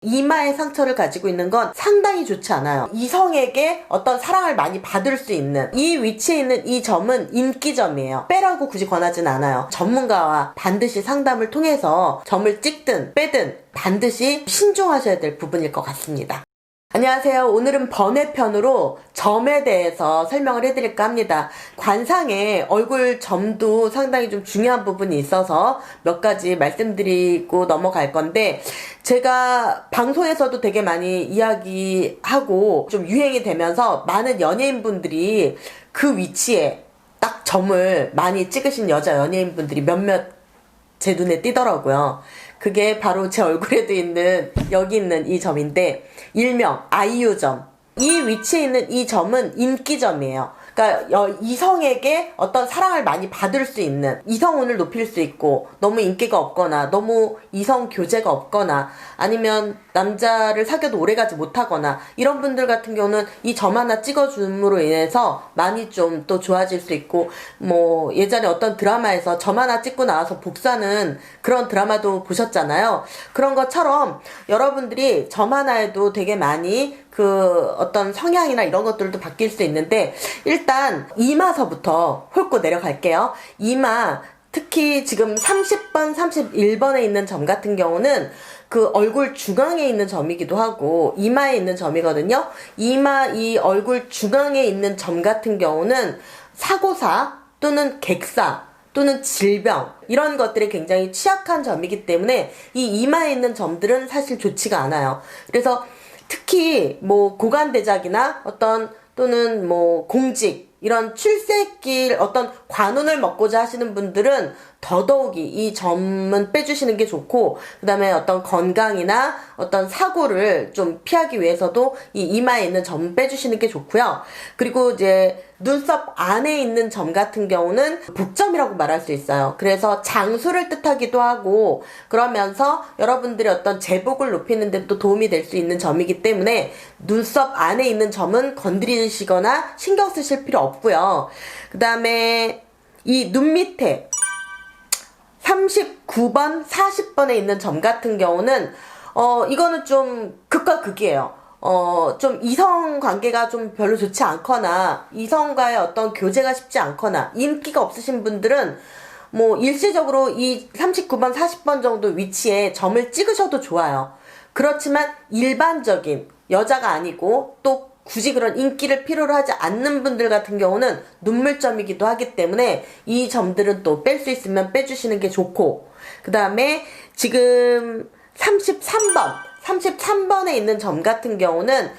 이마의 상처를 가지고 있는 건 상당히 좋지 않아요. 이성에게 어떤 사랑을 많이 받을 수 있는 이 위치에 있는 이 점은 인기점이에요. 빼라고 굳이 권하진 않아요. 전문가와 반드시 상담을 통해서 점을 찍든 빼든 반드시 신중하셔야 될 부분일 것 같습니다. 안녕하세요. 오늘은 번외편으로 점에 대해서 설명을 해드릴까 합니다. 관상에 얼굴 점도 상당히 좀 중요한 부분이 있어서 몇 가지 말씀드리고 넘어갈 건데, 제가 방송에서도 되게 많이 이야기하고 좀 유행이 되면서 많은 연예인분들이 그 위치에 딱 점을 많이 찍으신 여자 연예인분들이 몇몇 제 눈에 띄더라고요. 그게 바로 제 얼굴에도 있는 여기 있는 이 점인데, 일명 아이유점. 이 위치에 있는 이 점은 인기점이에요. 그러니까 이성에게 어떤 사랑을 많이 받을 수 있는, 이성운을 높일 수 있고, 너무 인기가 없거나 너무 이성 교제가 없거나 아니면 남자를 사귀어도 오래가지 못하거나 이런 분들 같은 경우는 이 점 하나 찍어줌으로 인해서 많이 좀 또 좋아질 수 있고, 뭐 예전에 어떤 드라마에서 점 하나 찍고 나와서 복사는 그런 드라마도 보셨잖아요. 그런 것처럼 여러분들이 점 하나에도 되게 많이 그 어떤 성향이나 이런 것들도 바뀔 수 있는데, 일단 이마서부터 훑고 내려갈게요. 이마, 특히 지금 30번, 31번에 있는 점 같은 경우는 그 얼굴 중앙에 있는 점이기도 하고 이마에 있는 점이거든요. 이마 이 얼굴 중앙에 있는 점 같은 경우는 사고사 또는 객사 또는 질병, 이런 것들이 굉장히 취약한 점이기 때문에 이 이마에 있는 점들은 사실 좋지가 않아요. 그래서 특히 뭐 고관대작이나 어떤 또는 뭐 공직, 이런 출세길 어떤 관운을 먹고자 하시는 분들은 더더욱이 이 점은 빼주시는 게 좋고, 그 다음에 어떤 건강이나 어떤 사고를 좀 피하기 위해서도 이 이마에 있는 점 빼주시는 게 좋고요. 그리고 이제 눈썹 안에 있는 점 같은 경우는 복점이라고 말할 수 있어요. 그래서 장수를 뜻하기도 하고, 그러면서 여러분들의 어떤 제복을 높이는 데 또 도움이 될 수 있는 점이기 때문에 눈썹 안에 있는 점은 건드리시거나 신경 쓰실 필요 없고요. 그 다음에 이 눈 밑에 39번, 40번에 있는 점 같은 경우는 이거는 좀 극과 극이에요. 좀 이성 관계가 좀 별로 좋지 않거나 이성과의 어떤 교제가 쉽지 않거나 인기가 없으신 분들은 뭐 일시적으로 이 39번, 40번 정도 위치에 점을 찍으셔도 좋아요. 그렇지만 일반적인 여자가 아니고 또 굳이 그런 인기를 필요로 하지 않는 분들 같은 경우는 눈물점이기도 하기 때문에 이 점들은 또 뺄 수 있으면 빼주시는 게 좋고, 그 다음에 지금 33번에 있는 점 같은 경우는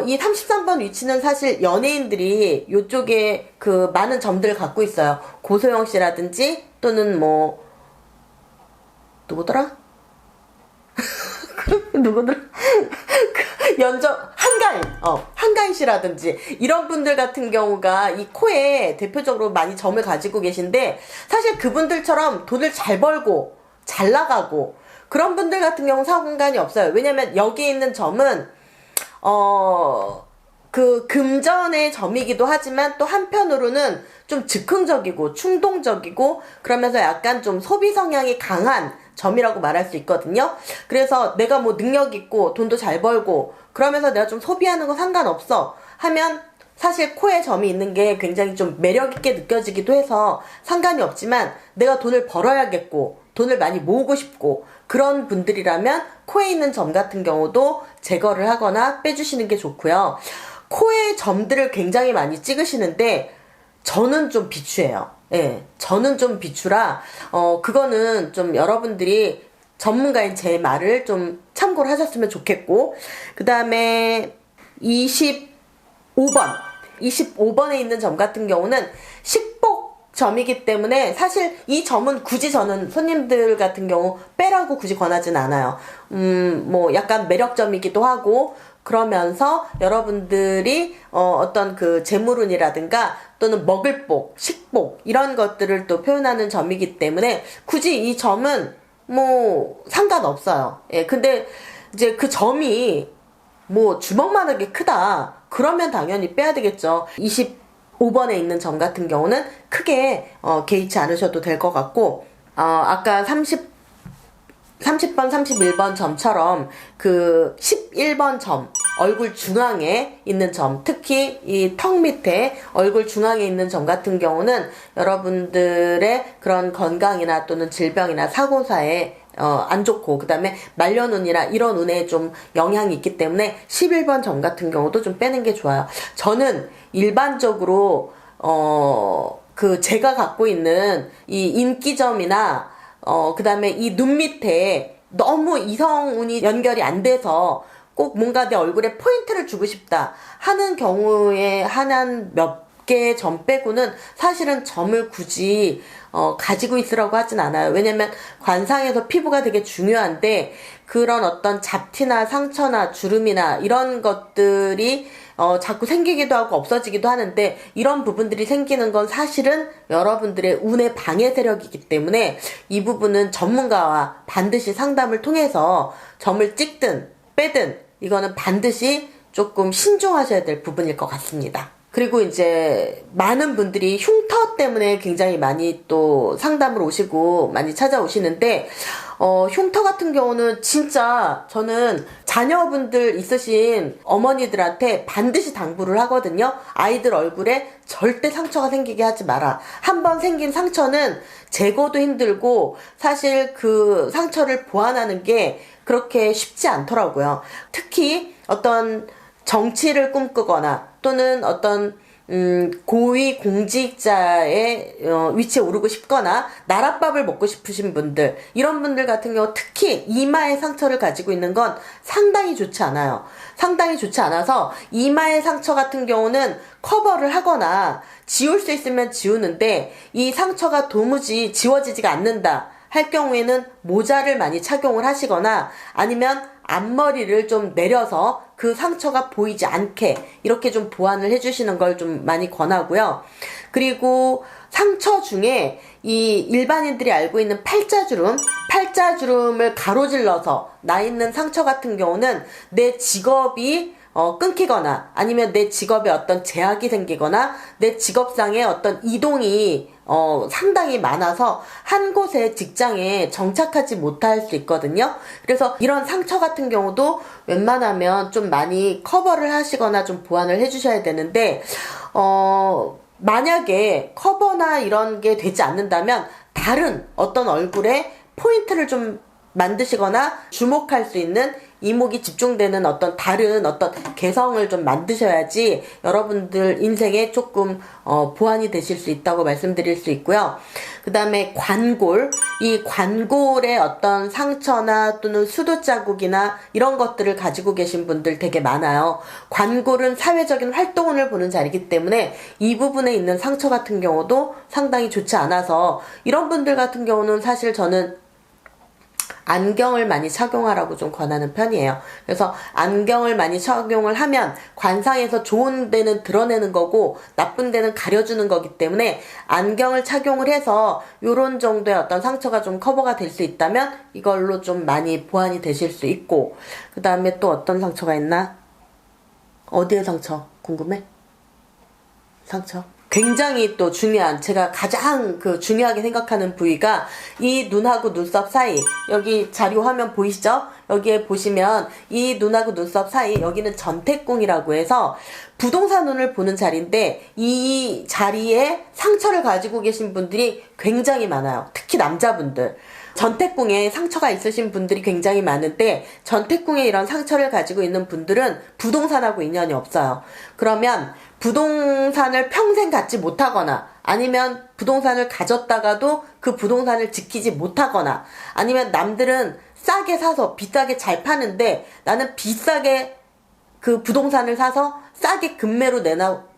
이 33번 위치는 사실 연예인들이 요쪽에 그 많은 점들을 갖고 있어요. 고소영 씨라든지 또는 뭐 누구더라? 누구들? 한가인 씨라든지 이런 분들 같은 경우가 이 코에 대표적으로 많이 점을 가지고 계신데, 사실 그분들처럼 돈을 잘 벌고 잘 나가고 그런 분들 같은 경우 상관이 없어요. 왜냐면 여기 있는 점은 그 금전의 점이기도 하지만 또 한편으로는 좀 즉흥적이고 충동적이고 그러면서 약간 좀 소비 성향이 강한 점이라고 말할 수 있거든요. 그래서 내가 뭐 능력 있고 돈도 잘 벌고 그러면서 내가 좀 소비하는 거 상관없어 하면 사실 코에 점이 있는 게 굉장히 좀 매력 있게 느껴지기도 해서 상관이 없지만, 내가 돈을 벌어야겠고 돈을 많이 모으고 싶고 그런 분들이라면 코에 있는 점 같은 경우도 제거를 하거나 빼주시는 게 좋고요. 코에 점들을 굉장히 많이 찍으시는데 저는 좀 비추해요. 예, 저는 좀 비추라 그거는 좀 여러분들이 전문가인 제 말을 좀 참고를 하셨으면 좋겠고, 그 다음에 25번에 있는 점 같은 경우는 식복 점이기 때문에 사실 이 점은 굳이 저는 손님들 같은 경우 빼라고 굳이 권하진 않아요. 뭐 약간 매력점이기도 하고, 그러면서 여러분들이 어떤 그 재물운이라든가 또는 먹을복, 식복 이런 것들을 또 표현하는 점이기 때문에 굳이 이 점은 뭐 상관없어요. 예, 근데 이제 그 점이 뭐 주먹만하게 크다 그러면 당연히 빼야 되겠죠. 25번에 있는 점 같은 경우는 크게 개의치 않으셔도 될 것 같고, 아까 30번, 31번 점처럼 그 11번 점, 얼굴 중앙에 있는 점, 특히 이 턱 밑에 얼굴 중앙에 있는 점 같은 경우는 여러분들의 그런 건강이나 또는 질병이나 사고사에 안 좋고, 그 다음에 말려눈이나 이런 눈에 좀 영향이 있기 때문에 11번 점 같은 경우도 좀 빼는 게 좋아요. 저는 일반적으로 제가 갖고 있는 이 인기점이나 그 다음에 이 눈 밑에 너무 이성운이 연결이 안 돼서 꼭 뭔가 내 얼굴에 포인트를 주고 싶다 하는 경우에 한 몇 개의 점 빼고는 사실은 점을 굳이 가지고 있으라고 하진 않아요. 왜냐면 관상에서 피부가 되게 중요한데 그런 어떤 잡티나 상처나 주름이나 이런 것들이 자꾸 생기기도 하고 없어지기도 하는데, 이런 부분들이 생기는 건 사실은 여러분들의 운의 방해 세력이기 때문에 이 부분은 전문가와 반드시 상담을 통해서 점을 찍든 빼든 이거는 반드시 조금 신중하셔야 될 부분일 것 같습니다. 그리고 이제 많은 분들이 흉터 때문에 굉장히 많이 또 상담을 오시고 많이 찾아오시는데, 흉터 같은 경우는 진짜 저는 자녀분들 있으신 어머니들한테 반드시 당부를 하거든요. 아이들 얼굴에 절대 상처가 생기게 하지 마라. 한번 생긴 상처는 제거도 힘들고 사실 그 상처를 보완하는 게 그렇게 쉽지 않더라고요. 특히 어떤 정치를 꿈꾸거나 또는 어떤 고위 공직자의 위치에 오르고 싶거나 나랏밥을 먹고 싶으신 분들, 이런 분들 같은 경우 특히 이마에 상처를 가지고 있는 건 상당히 좋지 않아요. 상당히 좋지 않아서 이마의 상처 같은 경우는 커버를 하거나 지울 수 있으면 지우는데, 이 상처가 도무지 지워지지가 않는다 할 경우에는 모자를 많이 착용을 하시거나 아니면 앞머리를 좀 내려서 그 상처가 보이지 않게 이렇게 좀 보완을 해주시는 걸 좀 많이 권하고요. 그리고 상처 중에 이 일반인들이 알고 있는 팔자주름을 가로질러서 나 있는 상처 같은 경우는 내 직업이 끊기거나 아니면 내 직업에 어떤 제약이 생기거나 내 직업상의 어떤 이동이 상당히 많아서 한 곳에 직장에 정착하지 못할 수 있거든요. 그래서 이런 상처 같은 경우도 웬만하면 좀 많이 커버를 하시거나 좀 보완을 해주셔야 되는데, 만약에 커버나 이런 게 되지 않는다면 다른 어떤 얼굴에 포인트를 좀 만드시거나 주목할 수 있는, 이목이 집중되는 어떤 다른 어떤 개성을 좀 만드셔야지 여러분들 인생에 조금 보완이 되실 수 있다고 말씀드릴 수 있고요. 그 다음에 관골, 이 관골의 어떤 상처나 또는 수도 자국이나 이런 것들을 가지고 계신 분들 되게 많아요. 관골은 사회적인 활동을 보는 자리이기 때문에 이 부분에 있는 상처 같은 경우도 상당히 좋지 않아서, 이런 분들 같은 경우는 사실 저는 안경을 많이 착용하라고 좀 권하는 편이에요. 그래서 안경을 많이 착용을 하면 관상에서 좋은 데는 드러내는 거고 나쁜 데는 가려주는 거기 때문에 안경을 착용을 해서 요런 정도의 어떤 상처가 좀 커버가 될 수 있다면 이걸로 좀 많이 보완이 되실 수 있고, 그 다음에 또 어떤 상처가 있나? 어디에 상처? 궁금해? 상처? 굉장히 또 중요한, 제가 가장 중요하게 생각하는 부위가 이 눈하고 눈썹 사이, 여기 자료 화면 보이시죠? 여기에 보시면 이 눈하고 눈썹 사이, 여기는 전태궁이라고 해서 부동산 운을 보는 자리인데, 이 자리에 상처를 가지고 계신 분들이 굉장히 많아요. 특히 남자분들. 전태궁에 상처가 있으신 분들이 굉장히 많은데, 전태궁에 이런 상처를 가지고 있는 분들은 부동산하고 인연이 없어요. 그러면 부동산을 평생 갖지 못하거나 아니면 부동산을 가졌다가도 그 부동산을 지키지 못하거나, 아니면 남들은 싸게 사서 비싸게 잘 파는데 나는 비싸게 그 부동산을 사서 싸게 금매로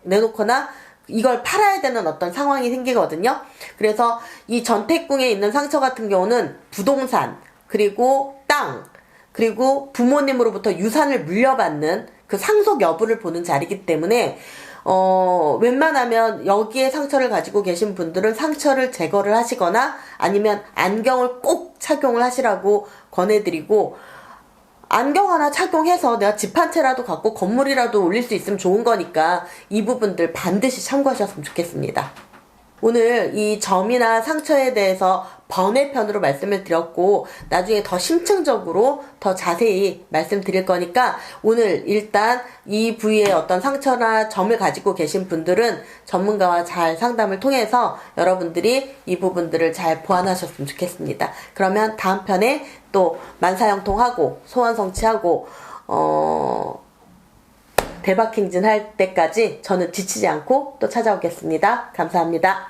내놓거나 이걸 팔아야 되는 어떤 상황이 생기거든요. 그래서 이 전태궁에 있는 상처 같은 경우는 부동산, 그리고 땅, 그리고 부모님으로부터 유산을 물려받는 그 상속 여부를 보는 자리이기 때문에 웬만하면 여기에 상처를 가지고 계신 분들은 상처를 제거를 하시거나 아니면 안경을 꼭 착용을 하시라고 권해드리고, 안경 하나 착용해서 내가 집 한 채라도 갖고 건물이라도 올릴 수 있으면 좋은 거니까 이 부분들 반드시 참고하셨으면 좋겠습니다. 오늘 이 점이나 상처에 대해서 번외편으로 말씀을 드렸고 나중에 더 심층적으로 더 자세히 말씀드릴 거니까 오늘 일단 이 부위에 어떤 상처나 점을 가지고 계신 분들은 전문가와 잘 상담을 통해서 여러분들이 이 부분들을 잘 보완하셨으면 좋겠습니다. 그러면 다음 편에 또 만사형통하고 소원 성취하고 대박 행진할 때까지 저는 지치지 않고 또 찾아오겠습니다. 감사합니다.